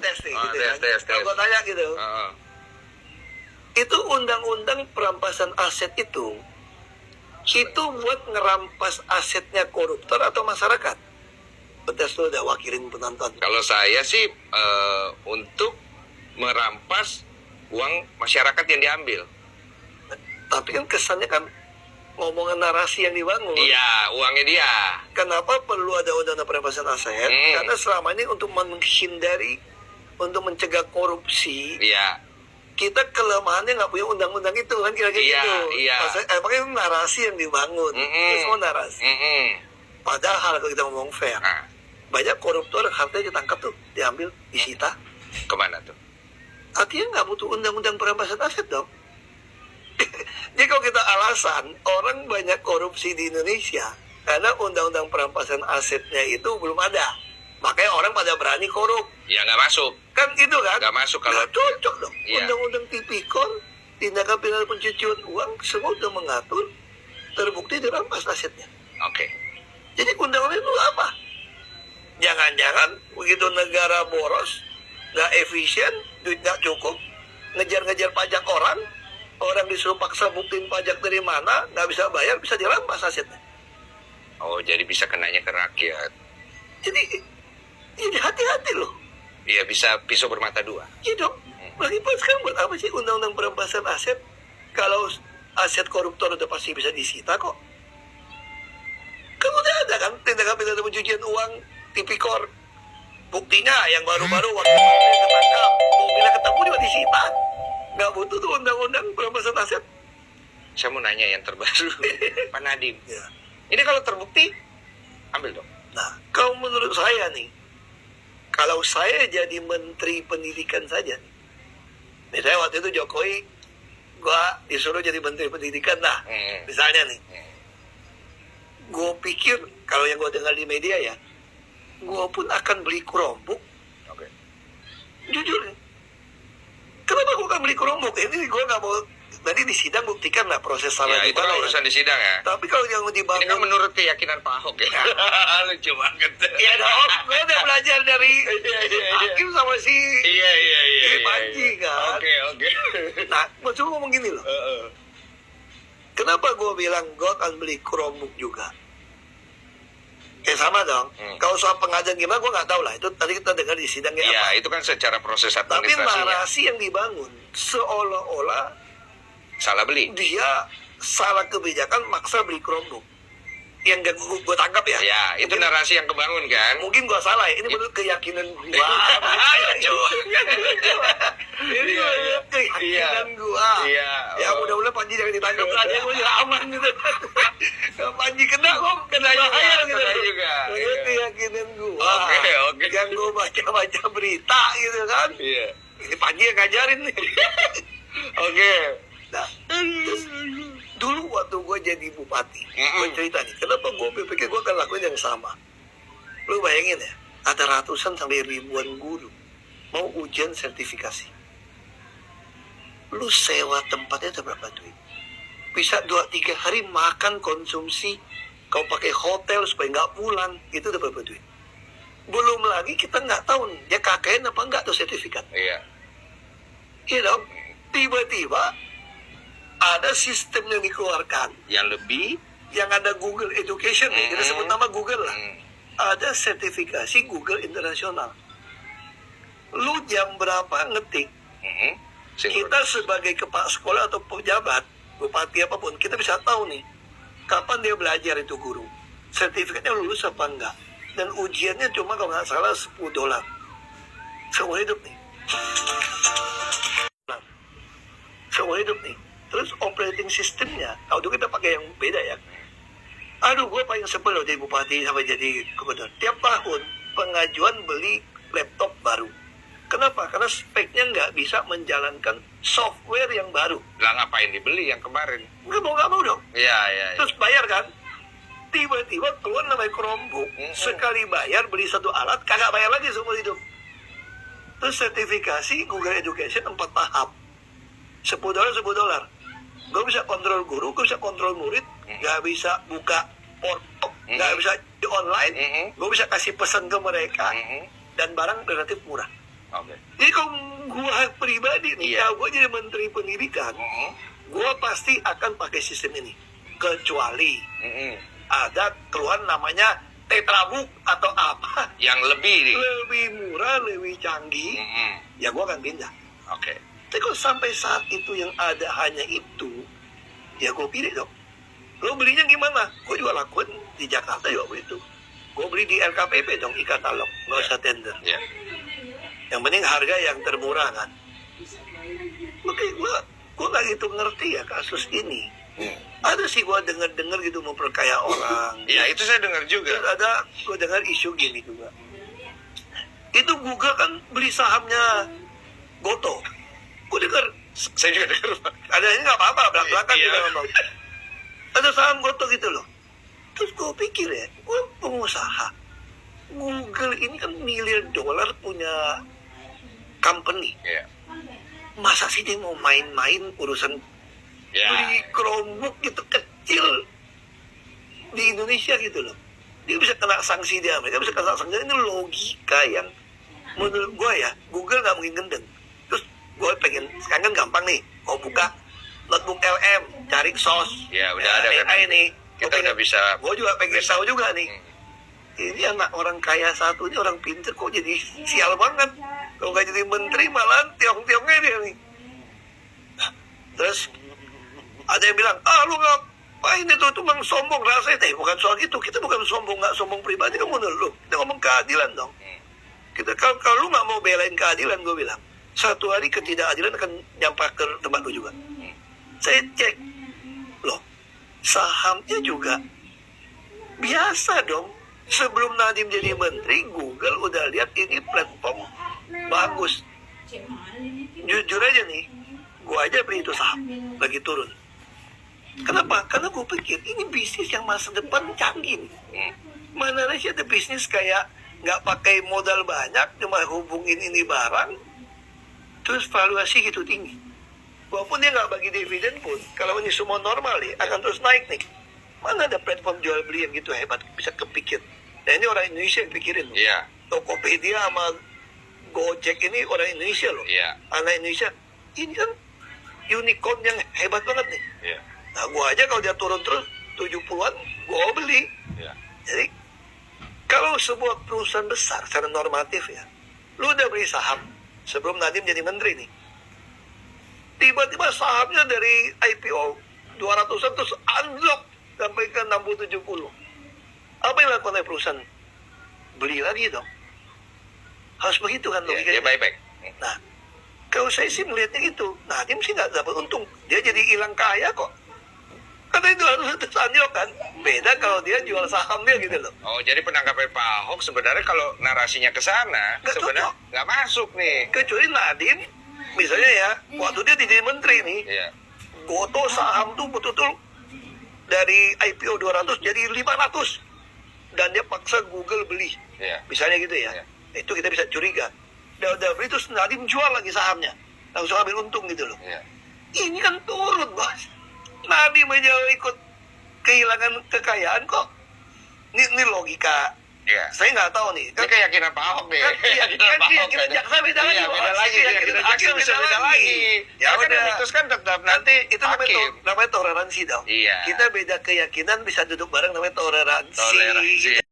tes nih, gitu tes. Kalau gue tanya gitu, itu undang-undang perampasan aset itu buat ngerampas asetnya koruptor atau masyarakat? Petes lu udah wakilin penonton. Kalau saya sih untuk merampas uang masyarakat yang diambil. Tapi kan kesannya kan ngomongin narasi yang dibangun. Iya, uangnya dia. Kenapa perlu ada undang-undang perampasan aset? Karena selama ini untuk menghindari, untuk mencegah korupsi. Iya. Kita kelemahannya nggak punya undang-undang itu kan kira-kira gitu. Iya. Makanya itu narasi yang dibangun. Itu semua narasi. Padahal kalau kita ngomong fair, banyak koruptor hartanya ditangkap tuh, diambil, disita. Kemana tuh? Artinya nggak butuh undang-undang perampasan aset dong. Jadi kalau kita alasan orang banyak korupsi di Indonesia karena undang-undang perampasan asetnya itu belum ada, makanya orang pada berani korup. Ya nggak masuk. Kan gitu kan? Nggak masuk kalau nggak cocok dong. Iya. Undang-undang tipikor, tindakan pidana pencucian uang, semua udah mengatur, terbukti dirampas asetnya. Oke. Jadi undang-undang itu apa? Jangan-jangan begitu negara boros, nggak efisien, duit nggak cukup, ngejar-ngejar pajak orang disuruh paksa buktiin pajak dari mana, nggak bisa bayar, bisa dirampas asetnya. Oh, jadi bisa kenanya ke rakyat. Jadi hati-hati loh. Iya, bisa pisau bermata dua. Iya dong. Lagi sekarang buat apa sih undang-undang perampasan aset? Kalau aset koruptor udah pasti bisa disita kok. Kan udah ada kan tindakan pidana pencucian uang, tipikor. Buktinya yang baru-baru waktu ketangkap, mobilnya ketemu juga disita. Nggak butuh tuh undang-undang perampasan aset. Saya mau nanya yang terbaru, Pak Nadiem. Ya. Ini kalau terbukti, ambil dong. Nah, kalau menurut saya nih, kalau saya jadi menteri pendidikan saja, misalnya waktu itu Jokowi, gua disuruh jadi menteri pendidikan, nah, misalnya nih, gue pikir kalau yang gue dengar di media ya, gue pun akan beli Chromebook. Oke. Jujur nih, kenapa gue akan beli Chromebook? Ini gue nggak mau. Nanti di sidang buktikan lah proses salah Ya, di itu mana kan urusan ya. di sidang ya. Tapi kalau yang dibangun, Ini kan menurut keyakinan Pak Ahok ya. Lucu banget. ya dong, gue udah belajar dari hakim sama si Iya. Panji kan. Oke. Nah, maksud gue ngomong gini loh. Kenapa gue bilang gue akan beli Chromebook juga? Sama dong. Kalau soal pengajian gimana gue nggak tahu lah. Itu tadi kita dengar di sidang ya. Iya, itu kan secara proses Tapi administrasinya. narasi yang dibangun seolah-olah Salah beli. dia salah kebijakan maksa beli Chromebook. Yang gak gue tangkap ya. Ya, itu Mungkin- narasi yang kebangun kan. Mungkin gue salah ya. Ini menurut keyakinan gue. Ini menurut keyakinan gue. Iya. Ya mudah-mudahan Panji jangan ditangkap lah. Dia gue aman gitu. Kalau Panji kena kok kena bahaya gitu. Kena juga. Menurut keyakinan gue. Oke. Yang gue baca-baca berita gitu kan. Iya. Ini Panji yang ngajarin nih. Oke. Nah, terus dulu waktu gue jadi bupati, gue cerita nih, kenapa gue pikir gue akan lakuin yang sama. Lu bayangin ya, ada ratusan sampai ribuan guru mau ujian sertifikasi. Lu sewa tempatnya ada berapa duit? Bisa 2-3 hari makan konsumsi, kau pakai hotel supaya nggak pulang, itu udah berapa duit? Belum lagi kita nggak tahu nih, dia KKN apa enggak tuh sertifikat. Iya. Iya dong, tiba-tiba ada sistem yang dikeluarkan Yang lebih. yang ada Google Education nih, kita sebut nama Google lah. Ada sertifikasi Google Internasional. Lu jam berapa ngetik, kita sebagai kepala sekolah atau pejabat, bupati apapun, kita bisa tahu nih kapan dia belajar itu guru, sertifikatnya lulus apa enggak, dan ujiannya cuma kalau nggak salah $10 seumur hidup nih. Seumur hidup nih. Terus operating sistemnya, kalau dulu kita pakai yang beda ya. Aduh, gue paling sebel loh jadi bupati sampai jadi gubernur. Tiap tahun pengajuan beli laptop baru. Kenapa? Karena speknya nggak bisa menjalankan software yang baru. Lah ngapain dibeli yang kemarin? Nggak mau dong. Iya. Terus bayar kan? Tiba-tiba keluar namanya Chromebook. Sekali bayar beli satu alat, kagak bayar lagi seumur hidup. Terus sertifikasi Google Education 4 tahap. $10. Gue bisa kontrol guru, gue bisa kontrol murid, gak bisa buka portal, gak bisa di online, gue bisa kasih pesan ke mereka, dan barang relatif murah. Oke. Jadi kalau gua pribadi nih, Iya. kalau gua jadi menteri pendidikan, gua pasti akan pakai sistem ini. Kecuali ada keluhan namanya tetrabook atau apa, Yang lebih nih. lebih murah, lebih canggih, ya gua akan pindah. Oke. Tapi kalau sampai saat itu yang ada hanya itu, ya gua pilih dong. Lo belinya gimana? Gua juga lakuin di Jakarta juga begitu. Gua beli di LKPP dong, e-katalog, nggak usah tender. Ya. Yang penting harga yang termurah kan. Makanya gua nggak gitu ngerti ya kasus ini. Ada sih gua dengar gitu memperkaya orang. Ya, itu saya dengar juga. Terus ada gua dengar isu gini juga. Itu Google kan beli sahamnya Goto. Gua dengar Saya juga dengar, Pak. ada ini nggak apa-apa belak-belakan Iya. juga ngomong. Ada saham Goto gitu loh. Terus gua pikir ya, gua pengusaha. Google ini kan miliar dolar punya company. Iya. Masa sih dia mau main-main urusan Ya. beli Chromebook gitu kecil di Indonesia gitu loh. Dia bisa kena sanksi di Amerika, bisa kena sanksi. Ini logika yang menurut gue ya, Google nggak mungkin gendeng. Terus gue pengen, sekarang kan gampang nih, mau buka notebook LM, cari sos. Ya, udah ada kan. AI nih. Kita udah bisa. Gue juga pengen tahu juga nih. Ini anak orang kaya satu, ini orang pinter kok jadi sial banget. Kalau nggak jadi menteri malah tiong-tiongnya dia nih. Nah, terus ada yang bilang, lu ngapain itu cuma sombong rasanya. Bukan soal itu, kita bukan sombong, nggak sombong pribadi, kamu lu. Kita ngomong keadilan dong. Kita kalau lu nggak mau belain keadilan, gue bilang, satu hari ketidakadilan akan nyampak ke tempat lu juga. Saya cek, loh, sahamnya juga biasa dong. Sebelum Nadiem jadi menteri, Google udah lihat ini platform bagus. Jujur aja nih, gua aja beli itu saham lagi turun. Kenapa? Karena gue pikir ini bisnis yang masa depan canggih nih. Mana sih ada bisnis kayak nggak pakai modal banyak, cuma hubungin ini barang, terus valuasi gitu tinggi. Walaupun dia nggak bagi dividen pun, kalau ini semua normal nih, akan terus naik nih. Mana ada platform jual beli yang gitu hebat, bisa kepikir. Nah ini orang Indonesia yang pikirin loh. Iya. Tokopedia sama Gojek ini orang Indonesia loh. Iya. Anak Indonesia. Ini kan unicorn yang hebat banget nih. Iya. Nah gua aja kalau dia turun terus 70-an, gua beli. Iya. Jadi kalau sebuah perusahaan besar secara normatif ya, lu udah beli saham sebelum Nadiem jadi menteri nih. Tiba-tiba sahamnya dari IPO 200-an terus unlock sampai ke 60-70. Apa yang dilakukan oleh perusahaan? Beli lagi dong. Harus begitu kan Iya, logikanya. dia baik-baik. Nah, kalau saya sih melihatnya itu, Nadiem sih nggak dapat untung. Dia jadi hilang kaya kok. Karena itu harus tersanjung kan. Beda kalau dia jual saham dia gitu loh. Oh, jadi penangkapan Pak Ahok sebenarnya kalau narasinya ke sana Nggak sebenarnya cocok. nggak masuk nih. Kecuali Nadiem, misalnya ya, waktu dia jadi menteri nih, Iya. Goto saham tuh betul-betul dari IPO 200 jadi 500. Dan dia paksa Google beli. Iya. Misalnya gitu ya. Iya. Itu kita bisa curiga. Udah beli terus Nadiem jual lagi sahamnya. Langsung ambil untung gitu loh. Iya. Ini kan turun, bos. Nadiem aja ikut kehilangan kekayaan kok. Ini logika. Iya. Saya nggak tahu nih. Ini keyakinan Pak Ahok nih. Kan keyakinan jaksa beda lagi, Iya, Bos. beda lagi. Keyakinan Keyakinan hakim jaksa bisa beda lagi. Ya Ya kan udah. yang memutuskan tetap nanti Itu namanya, hakim. namanya toleransi dong. Iya. Kita beda keyakinan bisa duduk bareng namanya toleransi. Toleransi.